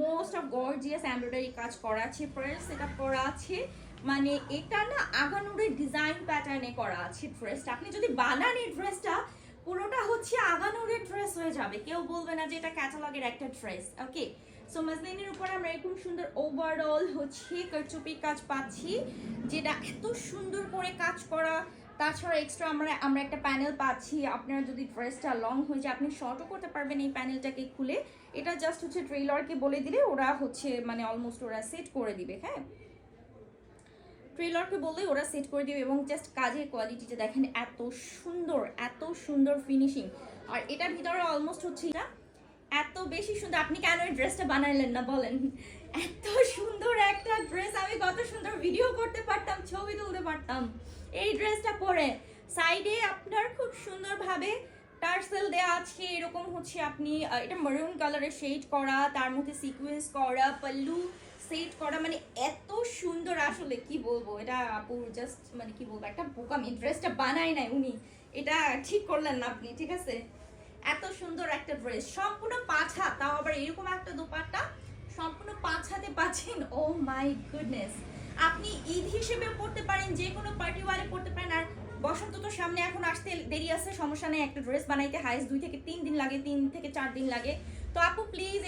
Most of gorgeous embroidery কাজ করা আছে, প্রেস সেটআপ করা আছে, মানে এটা না আগানুরের ডিজাইন প্যাটার্নে করা আছে ড্রেসটা। আপনি যদি বানান এই ড্রেসটা পুরোটা হচ্ছে আগানুরের ড্রেস হয়ে যাবে, কেউ বলবে না যে এটা ক্যাটালগের একটা ড্রেস। ওকে, সো মাসলিনের উপর আমরা এরকম সুন্দর ওভারঅল হচ্ছে কারচুপির কাজ পাচ্ছি, যেটা এত সুন্দর করে কাজ করা। তাছাড়া এক্সট্রা আমরা একটা প্যানেল পাচ্ছি, আপনারা যদি ড্রেসটা লং হয়ে যায় আপনি শর্টও করতে পারবেন এই প্যানেলটাকে খুলে। এটা জাস্ট হচ্ছে ট্রেইলারকে বলে দিলে ওরা হচ্ছে মানে অলমোস্ট ওরা সেট করে দিবে। হ্যাঁ, ট্রেইলারকে বললেই ওরা সেট করে দিবে। এবং জাস্ট কাজের কোয়ালিটিটা দেখেন, এত সুন্দর ফিনিশিং। আর এটার ভিতরে অলমোস্ট হচ্ছে এটা এত বেশি সুন্দর। আপনি কেন এই ড্রেসটা বানাইলেন না বলেন? এত সুন্দর একটা ড্রেস, আমি কত সুন্দর ভিডিও করতে পারতাম, ছবি তুলতে পারতাম এই ড্রেসটা পরে। সাইডে আপনার খুব সুন্দরভাবে টার্সেল দেওয়া আছে, এরকম হচ্ছে আপনি এটা মেরুন কালারের শেড করা, তার মধ্যে সিকোয়েন্স করা, পাল্লু সেট করা, মানে এত সুন্দর। আসলে কি বলবো, এটা আপু জাস্ট মানে কি বলবো, একটা বোকামি। ড্রেসটা বানায় নাই উনি, এটা ঠিক করলেন না আপনি, ঠিক আছে? এত সুন্দর একটা ড্রেস, সম্পূর্ণ 5 হাত, তাও আবার এরকম একটা দোপাট্টা সম্পূর্ণ 5 হাতে পাচ্ছেন। ও মাই গুডনেস, আপনি ঈদ হিসেবে পড়তে পারেন, যে কোনো পার্টি ওয়ারে পড়তে পারেন। আর বসন্ত তো সামনে এখন আসতে দেরি আছে, সমস্যা নেই, একটা ড্রেস বানাইতে হাইস্ট 2 থেকে 3 দিন লাগে, 3 থেকে 4 দিন লাগে। তো আপু প্লিজ